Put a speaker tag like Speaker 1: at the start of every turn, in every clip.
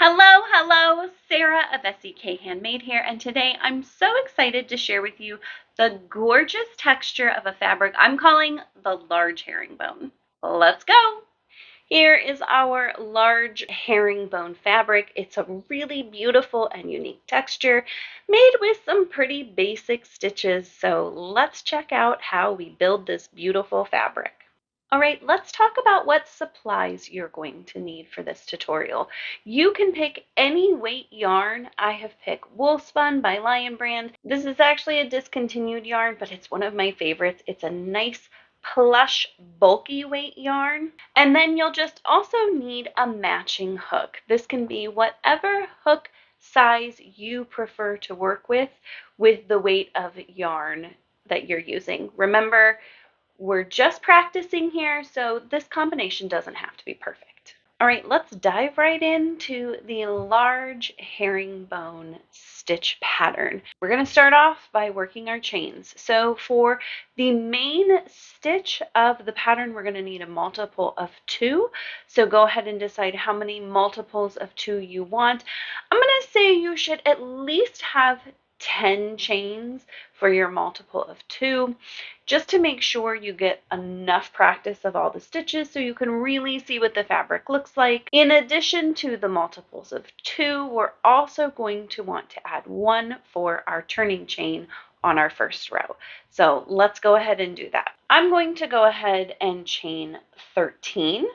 Speaker 1: Hello, Sarah of SEK Handmade here, and today I'm so excited to share with you the gorgeous texture of a fabric I'm calling the large herringbone. Let's go! Here is our large herringbone fabric. It's a really beautiful and unique texture made with some pretty basic stitches, so let's check out how we build this beautiful fabric. All right, let's talk about what supplies you're going to need for this tutorial. You can pick any weight yarn. I have picked Wool Spun by Lion Brand. This is actually a discontinued yarn, but it's one of my favorites. It's a nice plush, bulky weight yarn. And then you'll just also need a matching hook. This can be whatever hook size you prefer to work with the weight of yarn that you're using. Remember, we're just practicing here, so this combination doesn't have to be perfect. All right, let's dive right into the large herringbone stitch pattern. We're going to start off by working our chains. So for the main stitch of the pattern, we're going to need a multiple of 2. So go ahead and decide how many multiples of 2 you want. I'm going to say you should at least have 10 chains for your multiple of 2, just to make sure you get enough practice of all the stitches so you can really see what the fabric looks like. In addition to the multiples of 2, we're also going to want to add 1 for our turning chain on our first row. So let's go ahead and do that. I'm going to go ahead and chain 13.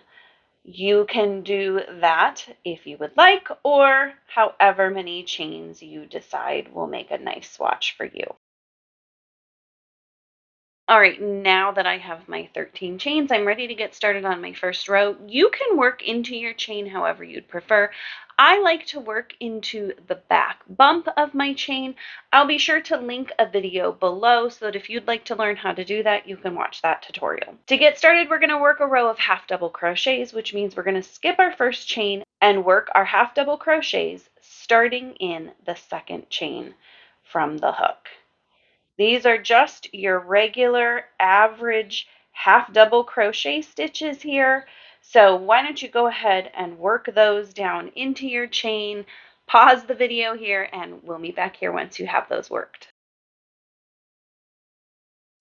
Speaker 1: You can do that if you would like, or however many chains you decide will make a nice swatch for you. All right, now that I have my 13 chains, I'm ready to get started on my first row. You can work into your chain however you'd prefer. I like to work into the back bump of my chain. I'll be sure to link a video below so that if you'd like to learn how to do that, you can watch that tutorial. To get started, we're going to work a row of half double crochets, which means we're going to skip our first chain and work our half double crochets starting in the second chain from the hook. These are just your regular average half double crochet stitches here. So why don't you go ahead and work those down into your chain. Pause the video here and we'll meet back here once you have those worked.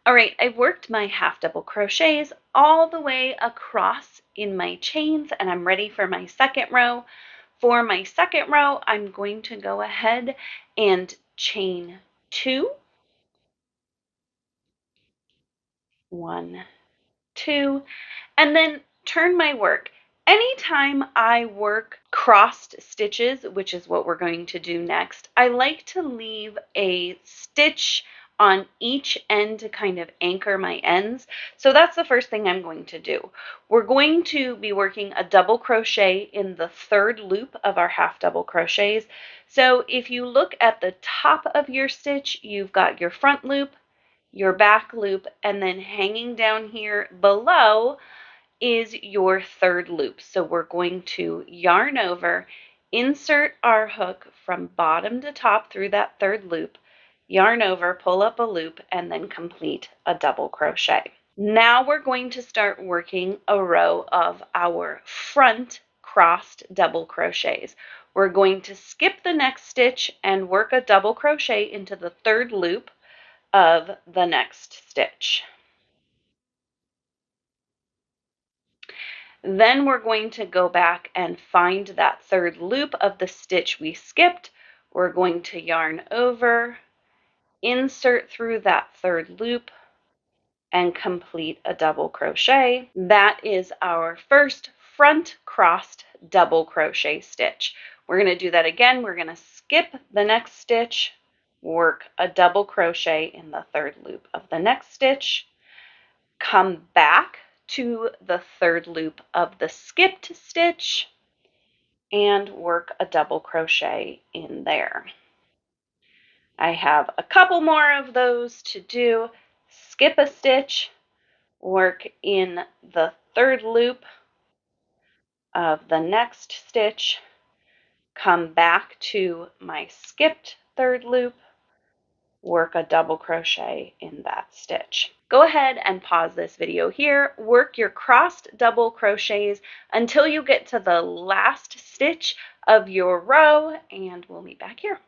Speaker 1: All right, I've worked my half double crochets all the way across in my chains and I'm ready for my second row. For my second row, I'm going to go ahead and chain 2. 1, 2, and then turn my work. Anytime I work crossed stitches, which is what we're going to do next, I like to leave a stitch on each end to kind of anchor my ends. So that's the first thing I'm going to do. We're going to be working a double crochet in the third loop of our half double crochets. So if you look at the top of your stitch, you've got your front loop, your back loop, and then hanging down here below is your third loop. So we're going to yarn over, insert our hook from bottom to top through that third loop, yarn over, pull up a loop, and then complete a double crochet. Now we're going to start working a row of our front crossed double crochets. We're going to skip the next stitch and work a double crochet into the third loop of the next stitch. Then we're going to go back and find that third loop of the stitch we skipped. We're going to yarn over, insert through that third loop, and complete a double crochet. That is our first front crossed double crochet stitch. We're going to do that again. We're going to skip the next stitch, work a double crochet in the third loop of the next stitch, come back to the third loop of the skipped stitch, and work a double crochet in there. I have a couple more of those to do. Skip a stitch, work in the third loop of the next stitch, come back to my skipped third loop, work a double crochet in that stitch. Go ahead and pause this video here. Work your crossed double crochets until you get to the last stitch of your row, and we'll meet back here.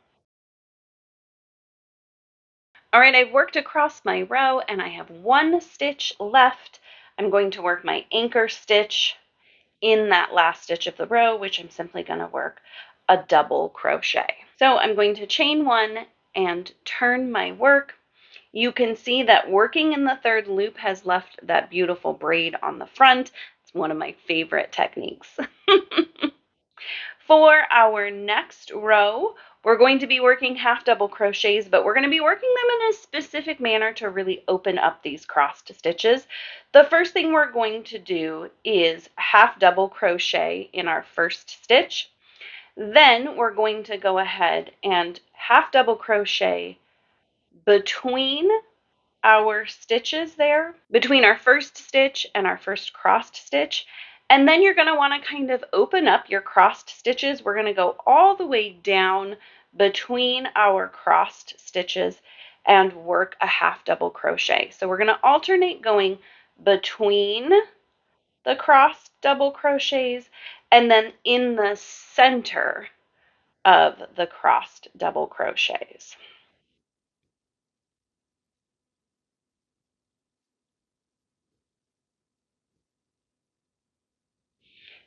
Speaker 1: All right, I've worked across my row and I have one stitch left. I'm going to work my anchor stitch in that last stitch of the row, which I'm simply going to work a double crochet. So I'm going to chain one and turn my work. You can see that working in the third loop has left that beautiful braid on the front. It's one of my favorite techniques. For our next row, we're going to be working half double crochets, but we're going to be working them in a specific manner to really open up these crossed stitches. The first thing we're going to do is half double crochet in our first stitch. Then we're going to go ahead and half double crochet between our stitches there, between our first stitch and our first crossed stitch. And then you're going to want to kind of open up your crossed stitches. We're going to go all the way down between our crossed stitches and work a half double crochet. So we're going to alternate going between the crossed double crochets and then in the center of the crossed double crochets.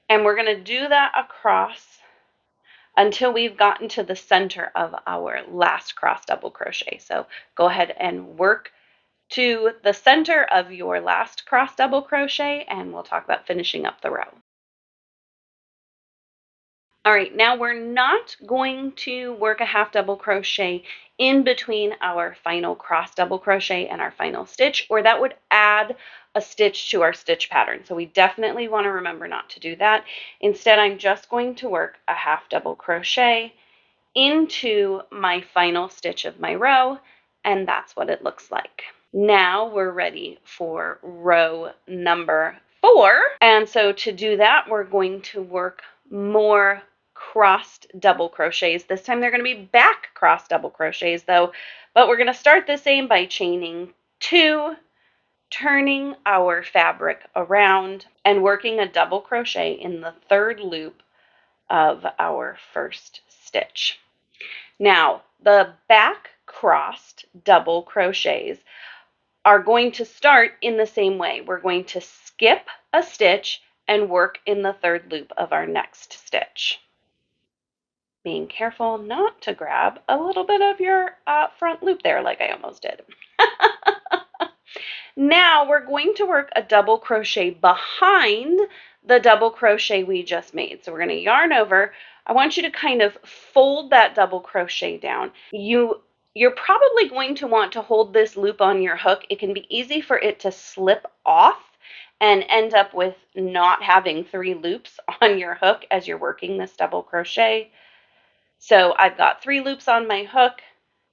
Speaker 1: And we're going to do that across until we've gotten to the center of our last cross double crochet. So go ahead and work to the center of your last cross double crochet, and we'll talk about finishing up the row. All right, now we're not going to work a half double crochet in between our final cross double crochet and our final stitch, or that would add a stitch to our stitch pattern. So we definitely want to remember not to do that. Instead, I'm just going to work a half double crochet into my final stitch of my row, and that's what it looks like. Now we're ready for row number 4. And so to do that, we're going to work more crossed double crochets. This time they're going to be back crossed double crochets though, but we're going to start the same by chaining 2, turning our fabric around and working a double crochet in the third loop of our first stitch. Now, the back crossed double crochets are going to start in the same way. We're going to skip a stitch and work in the third loop of our next stitch. Being careful not to grab a little bit of your front loop there like I almost did. Now we're going to work a double crochet behind the double crochet we just made. So we're going to yarn over. I want you to kind of fold that double crochet down. You're probably going to want to hold this loop on your hook. It can be easy for it to slip off and end up with not having 3 loops on your hook as you're working this double crochet. So I've got 3 loops on my hook,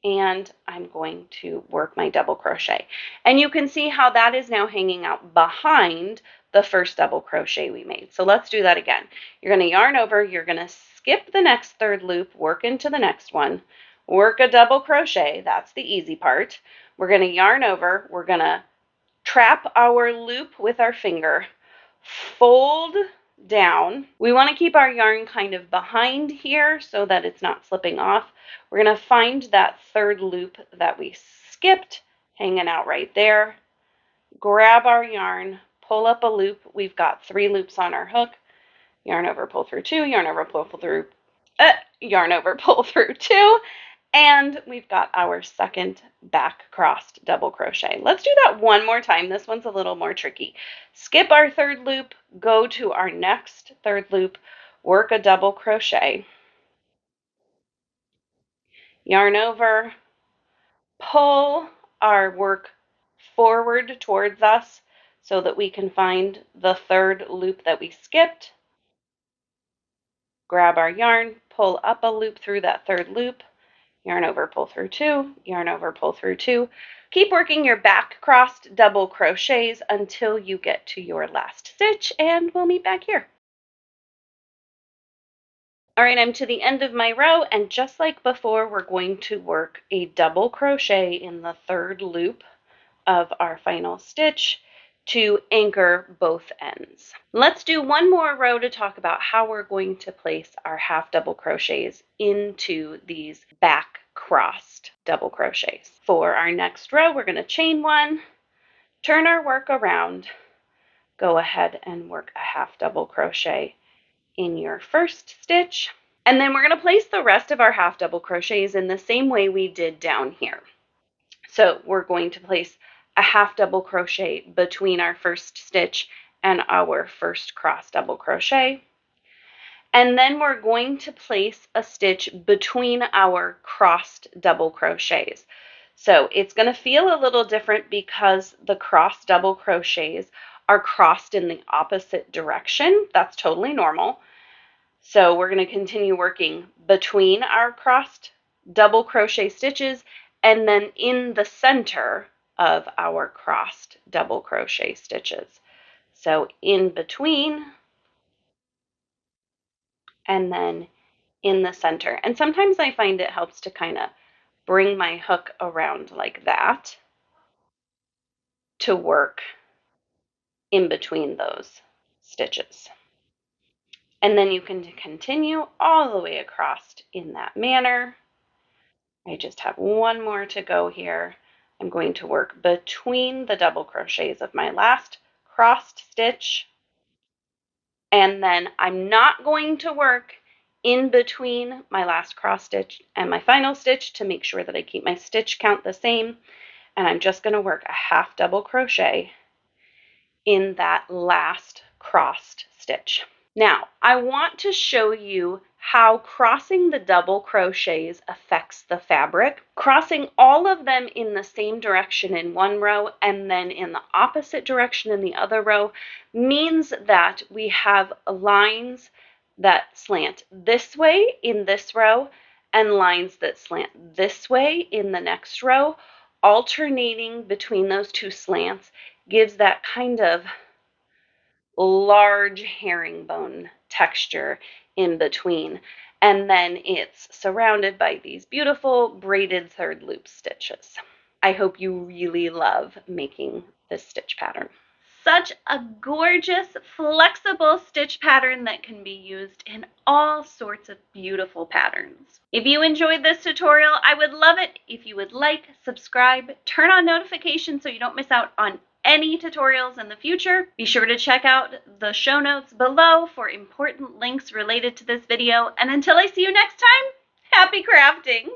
Speaker 1: and I'm going to work my double crochet. And you can see how that is now hanging out behind the first double crochet we made. So let's do that again. You're going to yarn over, you're going to skip the next third loop, work into the next one, work a double crochet, that's the easy part. We're going to yarn over, we're going to trap our loop with our finger, fold down. We want to keep our yarn kind of behind here so that it's not slipping off. We're going to find that third loop that we skipped hanging out right there. Grab our yarn, pull up a loop. We've got 3 loops on our hook. Yarn over, pull through 2, yarn over, pull through, yarn over, pull through 2, and we've got our second back crossed double crochet. Let's do that one more time. This one's a little more tricky. Skip our third loop, go to our next third loop, work a double crochet, yarn over, pull our work forward towards us so that we can find the third loop that we skipped. Grab our yarn, pull up a loop through that third loop, yarn over, pull through 2, yarn over, pull through 2. Keep working your back crossed double crochets until you get to your last stitch, and we'll meet back here. All right, I'm to the end of my row, and just like before, we're going to work a double crochet in the third loop of our final stitch, to anchor both ends. Let's do one more row to talk about how we're going to place our half double crochets into these back crossed double crochets. For our next row, we're going to chain one, turn our work around, go ahead and work a half double crochet in your first stitch, and then we're going to place the rest of our half double crochets in the same way we did down here. So we're going to place a half double crochet between our first stitch and our first cross double crochet. And then we're going to place a stitch between our crossed double crochets. So it's going to feel a little different because the cross double crochets are crossed in the opposite direction. That's totally normal. So we're going to continue working between our crossed double crochet stitches and then in the center of our crossed double crochet stitches. So in between and then in the center. And sometimes I find it helps to kind of bring my hook around like that to work in between those stitches. And then you can continue all the way across in that manner. I just have one more to go here. I'm going to work between the double crochets of my last crossed stitch, and then I'm not going to work in between my last cross stitch and my final stitch to make sure that I keep my stitch count the same, and I'm just going to work a half double crochet in that last crossed stitch. Now, I want to show you how crossing the double crochets affects the fabric. Crossing all of them in the same direction in one row and then in the opposite direction in the other row means that we have lines that slant this way in this row and lines that slant this way in the next row. Alternating between those two slants gives that kind of large herringbone texture in between, and then it's surrounded by these beautiful braided third loop stitches. I hope you really love making this stitch pattern. Such a gorgeous, flexible stitch pattern that can be used in all sorts of beautiful patterns. If you enjoyed this tutorial, I would love it if you would like, subscribe, turn on notifications so you don't miss out on any tutorials in the future. Be sure to check out the show notes below for important links related to this video. And until I see you next time, happy crafting!